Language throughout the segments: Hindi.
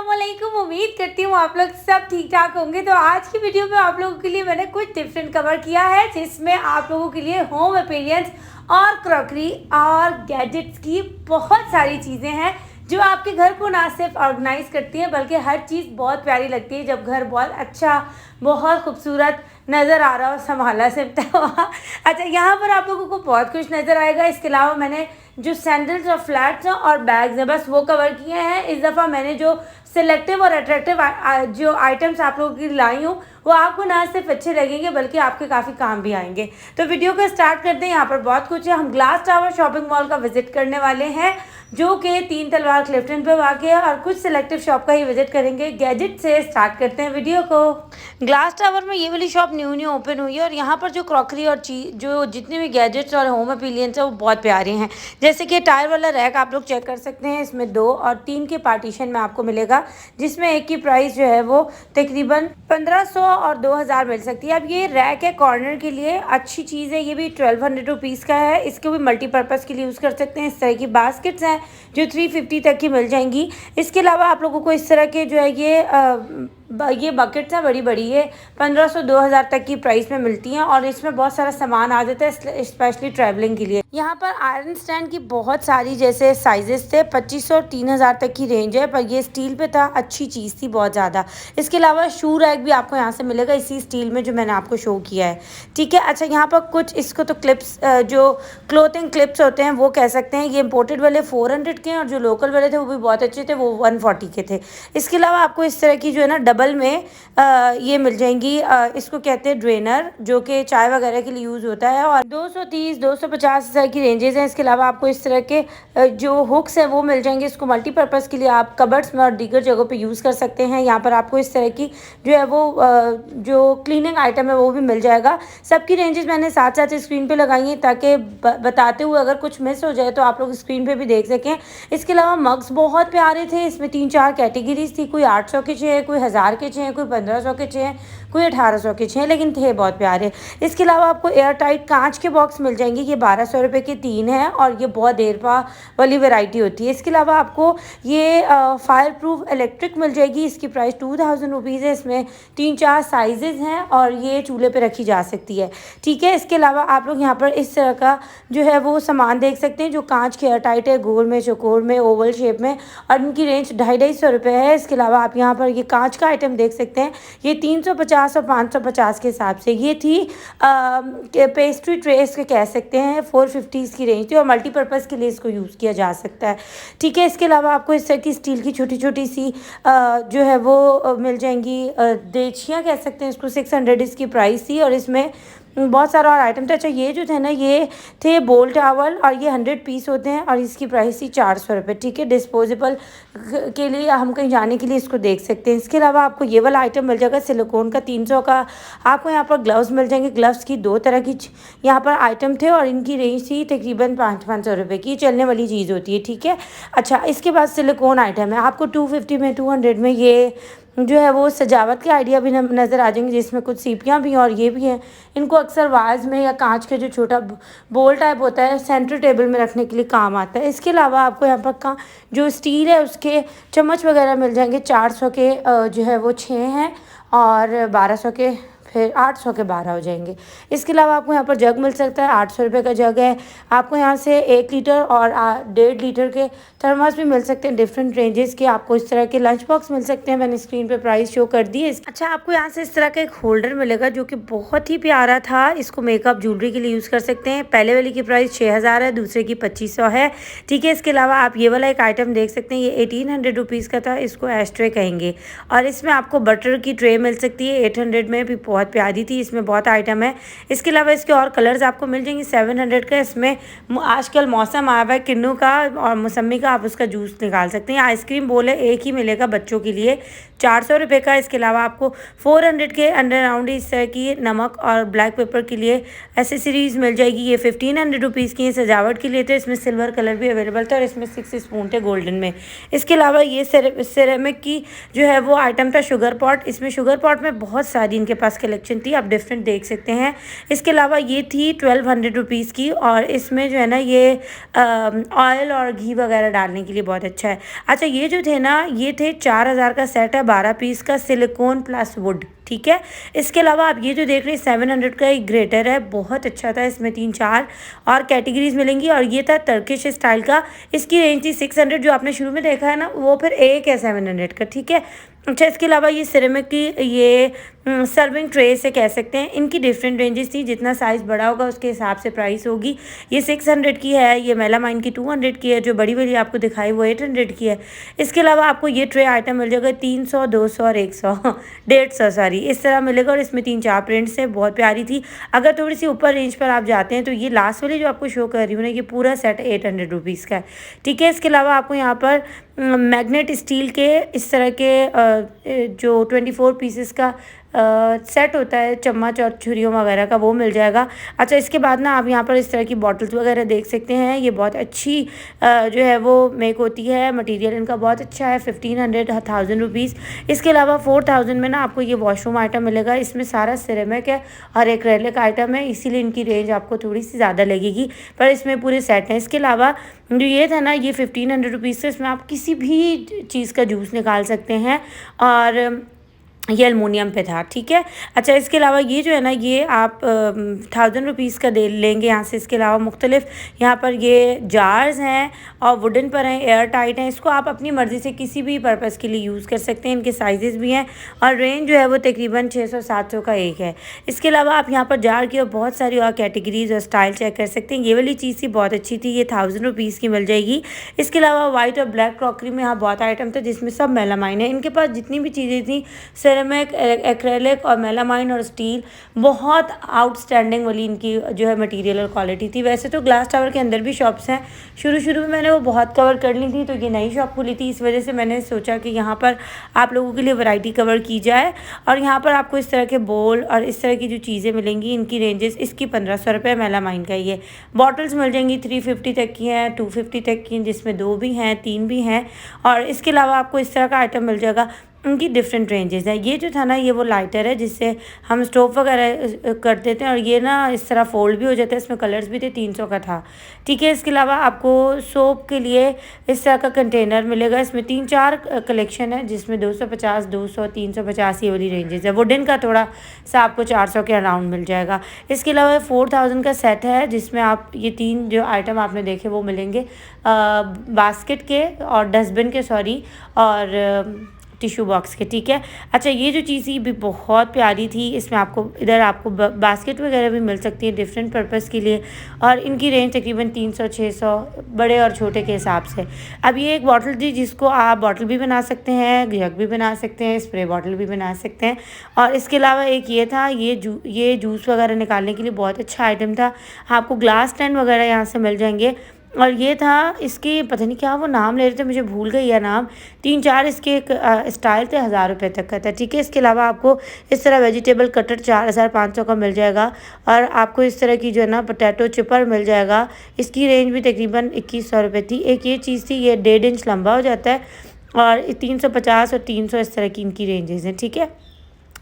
अस्सलामुअलैकुम। उम्मीद करती हूँ आप लोग सब ठीक ठाक होंगे। तो आज की वीडियो में आप लोगों के लिए मैंने कुछ डिफरेंट कवर किया है, जिसमें आप लोगों के लिए होम अपीयरेंस और क्रॉकरी और गैजेट्स की बहुत सारी चीज़ें हैं जो आपके घर को ना सिर्फ ऑर्गेनाइज करती हैं बल्कि हर चीज़ बहुत प्यारी लगती है जब घर बहुत अच्छा, बहुत खूबसूरत नज़र आ रहा हो, संभाला सिमटा हुआ। अच्छा, यहाँ पर आप लोगों को बहुत कुछ नज़र आएगा। इसके अलावा मैंने जो सैंडल्स और फ्लैट्स हैं और बैग्स हैं, बस वो कवर किए हैं। इस दफ़ा मैंने जो सिलेक्टिव और अट्रैक्टिव जो आइटम्स आप लोगों की लाई हूँ वो आपको ना सिर्फ अच्छे लगेंगे बल्कि आपके काफ़ी काम भी आएंगे। तो वीडियो को स्टार्ट करते हैं। यहाँ पर बहुत कुछ है। हम ग्लास टावर शॉपिंग मॉल का विजिट करने वाले हैं जो कि 3 तलवार क्लिफ्टन पे वाक़ है, और कुछ सिलेक्टिव शॉप का ही विजिट करेंगे। गैजेट से स्टार्ट करते हैं वीडियो को। ग्लास टावर में ये वाली शॉप न्यू ओपन हुई है और यहाँ पर जो क्रॉकरी और जो जितने भी गैजेट्स और होम अपीलियंस है वो बहुत प्यारे हैं। जैसे कि टायर वाला रैक आप लोग चेक कर सकते हैं। इसमें 2 और 3 के पार्टीशन में आपको मिलेगा, जिसमें एक की प्राइस जो है वो तकरीबन 1500 और 2000 मिल सकती है। अब ये रैक है कॉर्नर के लिए, अच्छी चीज़ है। ये भी 1200 रुपीज़ का है। इसको भी मल्टीपर्पज़ के लिए यूज़ कर सकते हैं। इस तरह की बास्केट्स हैं जो 350 तक की मिल जाएंगी। इसके अलावा आप लोगों को इस तरह के जो है ये बकेट्स हैं, बड़ी बड़ी है, 1500-2000 तक की प्राइस में मिलती हैं और इसमें बहुत सारा सामान आ जाता है स्पेशली ट्रैवलिंग के लिए। यहाँ पर आयरन स्टैंड की बहुत सारी जैसे साइजेस थे, 2500 और 3000 तक की रेंज है, पर ये स्टील पे था, अच्छी चीज़ थी बहुत ज़्यादा। इसके अलावा शू रैक भी आपको यहाँ से मिलेगा इसी स्टील में जो मैंने आपको शो किया है, ठीक है। अच्छा, यहाँ पर कुछ इसको तो क्लिप्स, जो क्लोथिंग क्लिप्स होते हैं वो कह सकते हैं। ये इम्पोर्टेड वाले 400 के हैं और जो लोकल वाले थे वो भी बहुत अच्छे थे, वो 140 के थे। इसके अलावा आपको इस तरह की जो है ना डबल में ये मिल जाएंगी, इसको कहते हैं ड्रेनर, जो कि चाय वगैरह के लिए यूज़ होता है, और 230-250 की रेंजेस हैं। इसके अलावा आपको इस तरह के जो हुक्स हैं वो मिल जाएंगे। इसको मल्टीपर्पज़ के लिए आप कबर्ड्स में और दीगर जगहों पे यूज़ कर सकते हैं। यहाँ पर आपको इस तरह की जो है वो जो क्लीनिंग आइटम है वो भी मिल जाएगा। सबकी रेंजेस मैंने साथ साथ स्क्रीन पे लगाई हैं ताकि बताते हुए अगर कुछ मिस हो जाए तो आप लोग स्क्रीन पे भी देख सकें। इसके अलावा मग्स बहुत प्यारे थे। इसमें 3-4 कैटेगरीज थी, कोई 800 के चाहिए, कोई 1000 के चाहिए, कोई 1500 के चाहिए, कोई 1800 के चाहिए, लेकिन थे बहुत प्यारे। इसके अलावा आपको एयर टाइट कांच के बॉक्स मिल जाएंगे। ये 1200 रुपये के 3 हैं और ये बहुत देर पा वाली वैरायटी होती है। इसके अलावा आपको ये फायर प्रूफ इलेक्ट्रिक मिल जाएगी। इसकी प्राइस 2000 रुपीज़ है। इसमें 3-4 साइजेज हैं और ये चूल्हे पे रखी जा सकती है, ठीक है। इसके अलावा आप लोग यहाँ पर इस तरह का जो है वो सामान देख सकते हैं जो कांच के एयर टाइट है, गोल में, चौकोर में, ओवल शेप में, और इनकी रेंज 250 रुपये है। इसके अलावा आप यहाँ पर ये कांच का आइटम देख सकते हैं। ये 350 और 550 के हिसाब से ये थी पेस्ट्री ट्रेस के कह सकते हैं, 450 की रेंज थी और मल्टीपर्पज़ के लिए इसको यूज़ किया जा सकता है, ठीक है। इसके अलावा आपको इस तरह की स्टील की छोटी छोटी सी जो है वो मिल जाएंगी, देचियाँ कह सकते हैं इसको। 600 इसकी प्राइस थी और इसमें बहुत सारा और आइटम था। अच्छा, ये जो थे ना ये थे बोल टावल और ये 100 पीस होते हैं और इसकी प्राइस थी 400 रुपये, ठीक है। डिस्पोजेबल के लिए हम कहीं जाने के लिए इसको देख सकते हैं। इसके अलावा आपको ये वाला आइटम मिल जाएगा सिलिकॉन का, 300 का। आपको यहाँ पर ग्लव्स मिल जाएंगे। ग्लव्स की 2 तरह की यहाँ पर आइटम थे और इनकी रेंज थी तकरीबन 500 रुपये की। चलने वाली चीज़ होती है, ठीक है। अच्छा, इसके बाद सिलिकॉन आइटम है आपको 250 में, 200 में ये जो है वो सजावट के आइडिया भी नज़र आ जाएंगे, जिसमें कुछ सीपियाँ भी हैं और ये भी हैं। इनको अक्सर वाज में या कांच के जो छोटा बोल टाइप होता है सेंटर टेबल में रखने के लिए काम आता है। इसके अलावा आपको यहाँ पर का जो स्टील है उसके चम्मच वगैरह मिल जाएंगे। 400 के जो है वो 6 हैं और 1200 के, फिर 800 के 12 हो जाएंगे। इसके अलावा आपको यहाँ पर जग मिल सकता है, 800 रुपये का जग है। आपको यहाँ से 1 लीटर और 1.5 लीटर के थर्मस भी मिल सकते हैं डिफरेंट रेंजेस के। आपको इस तरह के लंच बॉक्स मिल सकते हैं, मैंने स्क्रीन पे प्राइस शो कर दी है। अच्छा, आपको यहाँ से इस तरह का एक होल्डर मिलेगा जो कि बहुत ही प्यारा था। इसको मेकअप ज्वेलरी के लिए यूज़ कर सकते हैं। पहले वाली की प्राइस 6000 है, दूसरे की 2500 है, ठीक है। इसके अलावा आप ये वाला एक आइटम देख सकते हैं, ये 1800 रुपीज़ का था। इसको एस्ट्रे कहेंगे और इसमें आपको बटर की ट्रे मिल सकती है 800 में, भी बहुत प्यारी थी। इसमें बहुत आइटम है। इसके अलावा इसके और कलर्स आपको मिल जाएंगे 700 का। इसमें आजकल मौसम आया हुआ है किन्नू का और मौसमी का, आप उसका जूस निकाल सकते हैं। आइसक्रीम बोल है, एक ही मिलेगा बच्चों के लिए, 400 रुपये का। इसके अलावा आपको 400 के अंडर राउंड इस तरह की नमक और ब्लैक पेपर के लिए एसेसरीज मिल जाएगी। ये 1500 रुपीज़ की सजावट के लिए थे। इसमें सिल्वर कलर भी अवेलेबल था और इसमें 6 स्पून थे गोल्डन में। इसके अलावा ये सिरेमिक की जो है वो आइटम था शुगर पॉट। इसमें शुगर पॉट में बहुत सारी इनके पास कलेक्शन थी, आप डिफरेंट देख सकते हैं। इसके अलावा ये थी 1200 रुपीज़ की और इसमें जो है ना ये ऑयल और घी वगैरह डालने के लिए बहुत अच्छा है। अच्छा, ये जो थे ना, ये थे 4000 का सेट है, 12 पीस का, सिलिकॉन प्लस वुड, ठीक है। इसके अलावा आप ये जो देख रहे हैं 700 का एक ग्रेटर है, बहुत अच्छा था। इसमें 3-4 और कैटेगरीज मिलेंगी। और ये था टर्किश स्टाइल का, इसकी रेंज थी 600, जो आपने शुरू में देखा है ना, वो फिर एक है 700 का, ठीक है। अच्छा, इसके अलावा ये सिरेमिक की ये सर्विंग ट्रे से कह सकते हैं, इनकी डिफरेंट रेंजेस थी, जितना साइज़ बड़ा होगा उसके हिसाब से प्राइस होगी। ये 600 की है, ये मेलामाइन की 200 की है, जो बड़ी वाली आपको दिखाई वो 800 की है। इसके अलावा आपको ये ट्रे आइटम मिल जाएगा 300, 200 और 100 150 सॉरी, इस तरह मिलेगा। और इसमें 3-4 प्रिंट्स है, बहुत प्यारी थी। अगर थोड़ी सी ऊपर रेंज पर आप जाते हैं तो ये लास्ट वाली जो आपको शो कर रही हूँ ना, ये पूरा सेट 800 रुपीज़ का है, ठीक है। इसके अलावा आपको यहाँ पर मैग्नेट स्टील के इस तरह के जो 24 पीसेस का सेट होता है चम्मच और छुरियों वगैरह का, वो मिल जाएगा। अच्छा, इसके बाद ना आप यहाँ पर इस तरह की बॉटल्स वगैरह देख सकते हैं, ये बहुत अच्छी जो है वो मेक होती है, मटेरियल इनका बहुत अच्छा है। 1500 रुपीज़। इसके अलावा 4000 में ना आपको ये वॉशरूम आइटम मिलेगा, इसमें सारा सिरेमिक है और एक्रेलिक आइटम है, इसीलिए इनकी रेंज आपको थोड़ी सी ज़्यादा लगेगी, पर इसमें पूरे सेट हैं। इसके अलावा जो ये था ना, ये 1500 रुपीज़ से, इसमें आप किसी भी चीज़ का जूस निकाल सकते हैं, और ये एलुमिनियम पे था, ठीक है। अच्छा, इसके अलावा ये जो है ना, ये आप 1000 रुपीज़ का दे लेंगे यहाँ से। इसके अलावा मुख्तलिफ यहाँ पर ये जार्स हैं और वुडन पर हैं, एयर टाइट हैं, इसको आप अपनी मर्ज़ी से किसी भी पर्पज़ के लिए यूज़ कर सकते हैं। इनके साइजेस भी हैं और रेंज जो है वो तकरीबन 600-700 का एक है। इसके अलावा आप यहाँ पर जार की और बहुत सारी और कैटेगरीज और स्टाइल चेक कर सकते हैं। ये वाली चीज़ थी बहुत अच्छी थी, ये 1000 रुपीज़ की मिल जाएगी। इसके अलावा वाइट और ब्लैक क्रॉकरी में यहाँ बहुत आइटम थे, जिसमें सब मेलामाइन है। इनके पास जितनी भी चीज़ें थी, सिरेमिक, एक्रेलिक और मेलामाइन और स्टील, बहुत आउटस्टैंडिंग वाली इनकी जो है मटेरियल और क्वालिटी थी। वैसे तो ग्लास टावर के अंदर भी शॉप्स हैं, शुरू में मैंने वो बहुत कवर कर ली थी, तो ये नई शॉप खुली थी, इस वजह से मैंने सोचा कि यहाँ पर आप लोगों के लिए वैरायटी कवर की जाए। और यहाँ पर आपको इस तरह के बोल और इस तरह की जो चीज़ें मिलेंगी, इनकी रेंजेस, इसकी 1500 रुपये मेलामाइन का। ये बॉटल्स मिल जाएंगी 350 तक की हैं, 250 तक की, जिसमें 2 भी हैं, 3 भी हैं। और इसके अलावा आपको इस तरह का आइटम मिल जाएगा, उनकी डिफरेंट रेंजेस हैं। ये जो था ना, ये वो लाइटर है जिससे हम स्टोव वगैरह कर देते हैं, और ये ना इस तरह फोल्ड भी हो जाता है। इसमें कलर्स भी थे, 300 का था, ठीक है। इसके अलावा आपको सोप के लिए इस तरह का कंटेनर मिलेगा, इसमें 3-4 कलेक्शन है, जिसमें 250, 200, 350 ये वाली रेंजेस है। वुडन का थोड़ा सा आपको 400 के अराउंड मिल जाएगा। इसके अलावा 4000 का सेट है, जिसमें आप ये 3 जो आइटम आपने देखे वो मिलेंगे, बास्केट के और डस्टबिन के, सॉरी, और टिश्यू बॉक्स के, ठीक है। अच्छा, ये जो चीज़ भी बहुत प्यारी थी, इसमें आपको इधर आपको बास्केट वगैरह भी मिल सकती है डिफरेंट पर्पस के लिए, और इनकी रेंज तकरीबन 300-600 बड़े और छोटे के हिसाब से। अब ये एक बॉटल थी, जिसको आप बॉटल भी बना सकते हैं, जग भी बना सकते हैं, स्प्रे बॉटल भी बना सकते हैं। और इसके अलावा एक ये था, ये जूस वगैरह निकालने के लिए बहुत अच्छा आइटम था। आपको ग्लास स्टैंड वगैरह यहाँ से मिल जाएंगे। और ये था, इसके पता नहीं क्या वो नाम ले रहे थे, मुझे भूल गई है नाम। 3-4 इसके स्टाइल थे, 1000 रुपये तक का था, ठीक है। इसके अलावा आपको इस तरह वेजिटेबल कटर 4500 का मिल जाएगा, और आपको इस तरह की जो है ना पोटैटो चिपर मिल जाएगा। इसकी रेंज भी तकरीबन 2100 रुपये थी। एक ये चीज़ थी, ये 1.5 इंच लंबा हो जाता है, और 350 और 300 इस तरह की इनकी रेंजेस हैं, ठीक है।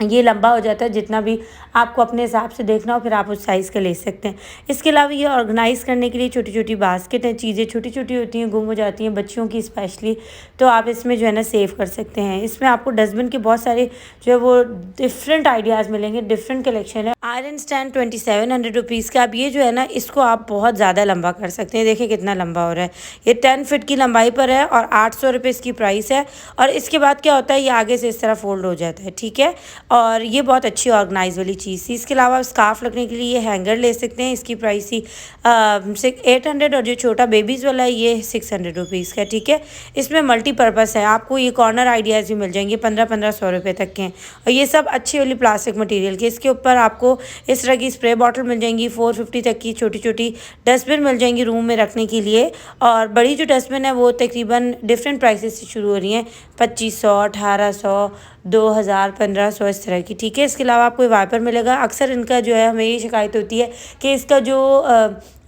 ये लंबा हो जाता है, जितना भी आपको अपने हिसाब से देखना हो फिर आप उस साइज़ का ले सकते हैं। इसके अलावा ये ऑर्गेनाइज़ करने के लिए छोटी छोटी बास्केट हैं, चीज़ें छोटी छोटी होती हैं, गुम हो जाती हैं बच्चियों की स्पेशली, तो आप इसमें जो है ना सेव कर सकते हैं। इसमें आपको डस्टबिन के बहुत सारे जो है वो डिफरेंट आइडियाज़ मिलेंगे, डिफरेंट कलेक्शन है। आयरन स्टैंड 2700 रुपीज़ का। अब ये जो है ना, इसको आप बहुत ज़्यादा लंबा कर सकते हैं, देखिए कितना लंबा हो रहा है। ये 10 फीट की लंबाई पर है और 800 रुपये इसकी प्राइस है। और इसके बाद क्या होता है, ये आगे से इस तरह फोल्ड हो जाता है, ठीक है। और ये बहुत अच्छी ऑर्गेनाइज वाली चीज़ थी। इसके अलावा स्कार्फ रखने के लिए ये हैंगर ले सकते हैं, इसकी प्राइस थी 800, और जो छोटा बेबीज़ वाला है ये 600 रुपीज़ का, ठीक है। इसमें मल्टीपर्पज़ है, आपको ये कॉर्नर आइडियाज़ भी मिल जाएंगे, 1500 रुपये तक के हैं, और ये सब अच्छी वाली प्लास्टिक मटीरियल के। इसके ऊपर आपको इस तरह की स्प्रे बॉटल मिल जाएंगी, 450 तक की छोटी छोटी डस्टबिन मिल जाएंगी रूम में रखने के लिए। और बड़ी जो डस्टबिन है वो तकरीबन डिफरेंट प्राइसेस से शुरू हो रही हैं, 2500, 1800, 2000, 1500 इस तरह की, ठीक है। इसके अलावा आपको वाइपर मिलेगा। अक्सर इनका जो है हमें ये शिकायत होती है कि इसका जो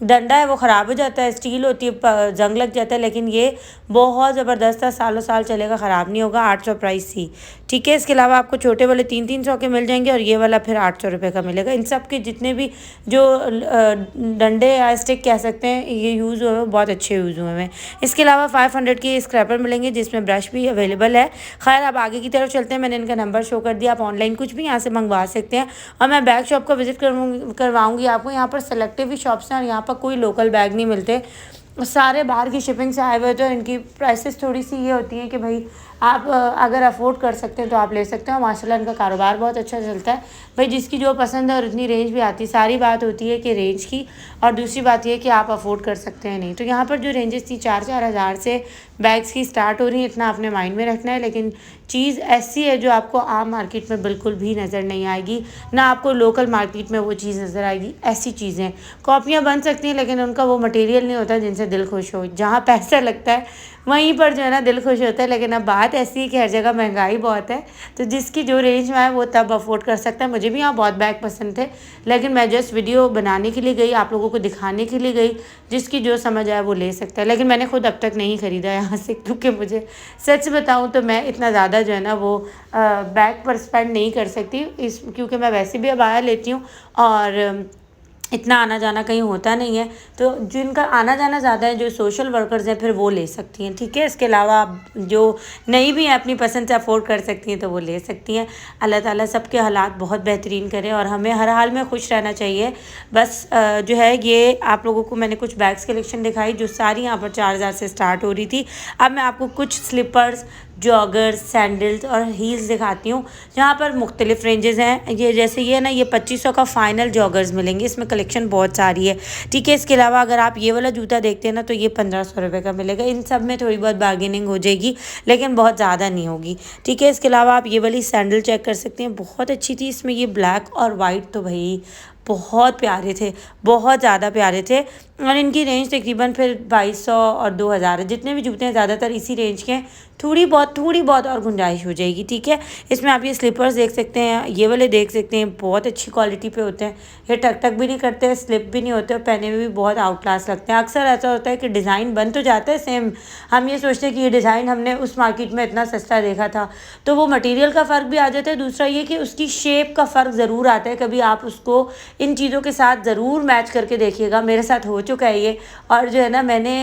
डंडा है वो ख़राब हो जाता है, स्टील होती है, जंग लग जाता है, लेकिन ये बहुत ज़बरदस्त है, सालों साल चलेगा, ख़राब नहीं होगा। 800 प्राइस थी, ठीक है। इसके अलावा आपको छोटे वाले 300-300 के मिल जाएंगे, और ये वाला फिर 800 रुपये का मिलेगा। इन सब के जितने भी जो डंडे या स्टिक कह सकते हैं ये यूज़ हुए हैं, बहुत अच्छे यूज़ हुए हैं। इसके अलावा 500 के स्क्रैपर मिलेंगे जिसमें ब्रश भी अवेलेबल है। खैर अब आगे की तरफ चलते हैं। मैंने इनका नंबर शो कर दिया, आप ऑनलाइन कुछ भी यहाँ से मंगवा सकते हैं, और मैं बैग शॉप का विजिट करवाऊँगी आपको। यहाँ पर सेलेक्टिव भी शॉप्स हैं, और यहाँ पर कोई लोकल बैग नहीं मिलते, सारे बाहर की शिपिंग से आए हुए। तो इनकी प्राइसेस थोड़ी सी ये होती हैं कि भाई आप अगर अफोर्ड कर सकते हैं तो आप ले सकते हैं। माशाल्लाह इनका कारोबार बहुत अच्छा चलता है भाई, जिसकी जो पसंद है और इतनी रेंज भी आती है। सारी बात होती है कि रेंज की, और दूसरी बात ये कि आप अफोर्ड कर सकते हैं नहीं। तो यहाँ पर जो रेंजेस थी 4-4 हज़ार से बैग्स की स्टार्ट हो रही है, इतना आपने माइंड में रखना है। लेकिन चीज़ ऐसी है जो आपको आम मार्केट में बिल्कुल भी नज़र नहीं आएगी, ना आपको लोकल मार्केट में वो चीज़ नज़र आएगी। ऐसी चीज़ें कॉपियाँ बन सकती हैं, लेकिन उनका वो मटेरियल नहीं होता जिनसे दिल खुश हो। जहाँ पैसा लगता है वहीं पर जो है ना दिल खुश होता है। लेकिन अब बात ऐसी है कि हर जगह महंगाई बहुत है, तो जिसकी जो रेंज में है वो तब अफोर्ड कर सकता है। मुझे भी यहाँ बहुत बैग पसंद थे, लेकिन मैं जस्ट वीडियो बनाने के लिए गई, आप लोगों को दिखाने के लिए गई। जिसकी जो समझ आए वो ले सकता है, लेकिन मैंने खुद अब तक नहीं ख़रीदा यहाँ से, क्योंकि मुझे सच बताऊँ तो मैं इतना ज़्यादा जो है ना वो बैग पर स्पेंड नहीं कर सकती, क्योंकि मैं वैसे भी अबाया लेती हूँ, और इतना आना जाना कहीं होता नहीं है। तो जिनका आना जाना ज़्यादा है, जो सोशल वर्कर्स हैं, फिर वो ले सकती हैं, ठीक है। इसके अलावा आप जो नहीं भी हैं, अपनी पसंद से अफोर्ड कर सकती हैं, तो वो ले सकती हैं। अल्लाह ताला सबके हालात बहुत बेहतरीन करे, और हमें हर हाल में खुश रहना चाहिए। बस जो है ये आप लोगों को मैंने कुछ बैग्स कलेक्शन दिखाई जो सारी यहाँ पर 4000 से स्टार्ट हो रही थी। अब मैं आपको कुछ स्लीपर्स, जॉगर्स, सैंडल्स और हील्स दिखाती हूँ, जहाँ पर मुख्तलिफ रेंजेस हैं। ये जैसे ये ना, ये 2500 का फ़ाइनल जॉगर्स मिलेंगे, इसमें कलेक्शन बहुत सारी है, ठीक है। इसके अलावा अगर आप ये वाला जूता देखते हैं ना, तो ये 1500 रुपये का मिलेगा। इन सब में थोड़ी बहुत बार्गेनिंग हो जाएगी, लेकिन बहुत ज़्यादा नहीं होगी, ठीक है। इसके अलावा आप ये वाली सैंडल चेक कर सकते हैं, बहुत अच्छी थी। इसमें ये ब्लैक और वाइट तो भाई बहुत प्यारे थे, बहुत ज़्यादा प्यारे थे। और इनकी रेंज तकरीबन फिर 2200 और 2000 है। जितने भी जूते हैं ज़्यादातर इसी रेंज के हैं, थोड़ी बहुत और गुंजाइश हो जाएगी, ठीक है। इसमें आप ये स्लीपर्स देख सकते हैं, ये वाले देख सकते हैं, बहुत अच्छी क्वालिटी पे होते हैं। ये टक भी नहीं करते हैं, स्लिप भी नहीं होते, और पहने में भी बहुत आउट क्लास लगते हैं। अक्सर ऐसा होता है कि डिज़ाइन बन तो जाता है सेम, हम ये सोचते हैं कि ये डिज़ाइन हमने उस मार्केट में इतना सस्ता देखा था, तो वो मटीरियल का फ़र्क भी आ जाता है। दूसरा ये कि उसकी शेप का फ़र्क ज़रूर आता है, कभी आप उसको इन चीज़ों के साथ ज़रूर मैच करके देखिएगा। मेरे साथ हो चुका है ये, और जो है ना मैंने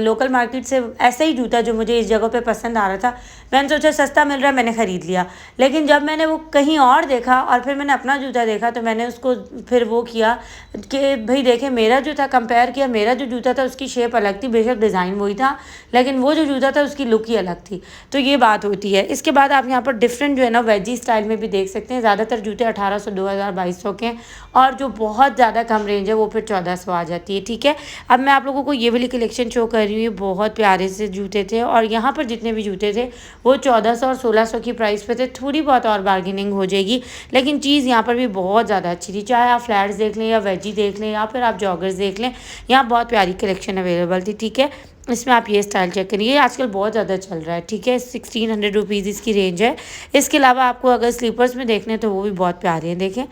लोकल मार्केट से ऐसा ही जूता जो मुझे इस जगह पे पसंद आ रहा था, मैंने सोचा सस्ता मिल रहा है, मैंने ख़रीद लिया। लेकिन जब मैंने वो कहीं और देखा और फिर मैंने अपना जूता देखा, तो मैंने उसको फिर वो किया कि भाई देखें, मेरा जो था कंपेयर किया, मेरा जो जूता था उसकी शेप अलग थी, बेशक डिज़ाइन वही था, लेकिन वो जो जूता था उसकी लुक ही अलग थी। तो ये बात होती है। इसके बाद आप यहाँ पर डिफरेंट जो है ना वेजी स्टाइल में भी देख सकते हैं। ज़्यादातर जूते 1800, 2000, 2200 के हैं, और जो बहुत ज़्यादा कम रेंज है वो फिर 1400 आ जाती है, ठीक है। अब मैं आप लोगों को ये वाली कलेक्शन शो कर रही हूँ, बहुत प्यारे से जूते थे, और यहाँ पर जितने भी जूते थे वो 1400 और 1600 की प्राइस पे थे। थोड़ी बहुत और बार्गेनिंग हो जाएगी, लेकिन चीज़ यहाँ पर भी बहुत ज़्यादा अच्छी थी। चाहे आप फ्लैट्स देख लें, या वेजी देख लें, या फिर आप जॉगर्स देख लें, यहाँ बहुत प्यारी कलेक्शन अवेलेबल थी, ठीक है। इसमें आप ये स्टाइल चेक करिए, ये आजकल बहुत ज़्यादा चल रहा है, ठीक है। 1600 रुपीज़ इसकी रेंज है। इसके अलावा आपको अगर स्लीपर्स में देखने तो वो भी बहुत प्यारे हैं, देखें,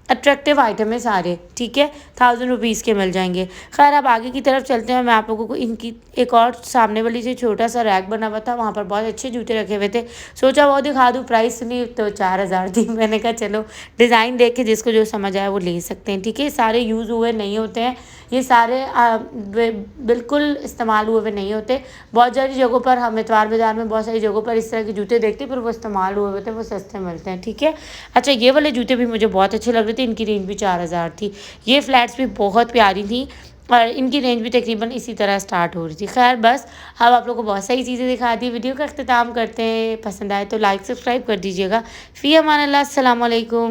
अट्रैक्टिव आइटम है सारे, ठीक है। 1000 रुपीज़ के मिल जाएंगे। खैर अब आगे की तरफ चलते हैं। मैं आप लोगों को इनकी एक और सामने वाली से छोटा सा रैक बना हुआ था, वहाँ पर बहुत अच्छे जूते रखे हुए थे, सोचा वो दिखा दूँ। प्राइस सुनी तो 4000 थी। मैंने कहा चलो डिज़ाइन देख के जिसको जो समझ आए वो ले सकते हैं, ठीक है। सारे यूज़ हुए नहीं होते हैं, ये सारे बिल्कुल इस्तेमाल हुए हुए नहीं होते। बहुत सारी जगहों पर हम इतवार बाज़ार में बहुत सारी जगहों पर इस तरह के जूते देखते हैं, पर वो इस्तेमाल हुए हुए थे, वो सस्ते मिलते हैं, ठीक है। अच्छा, ये वाले जूते भी मुझे बहुत अच्छे लग रहे थे, इनकी रेंज भी 4000 थी। ये फ्लैट्स भी बहुत प्यारी थी, और इनकी रेंज भी तकरीबन इसी तरह स्टार्ट हो रही थी। खैर बस अब आप लोगों को बहुत सारी चीज़ें दिखा दी। वीडियो का अख्तिताम करते हैं, पसंद आए तो लाइक सब्सक्राइब कर दीजिएगा। फ़ी अमान अल्लाह, अस्सलाम वालेकुम।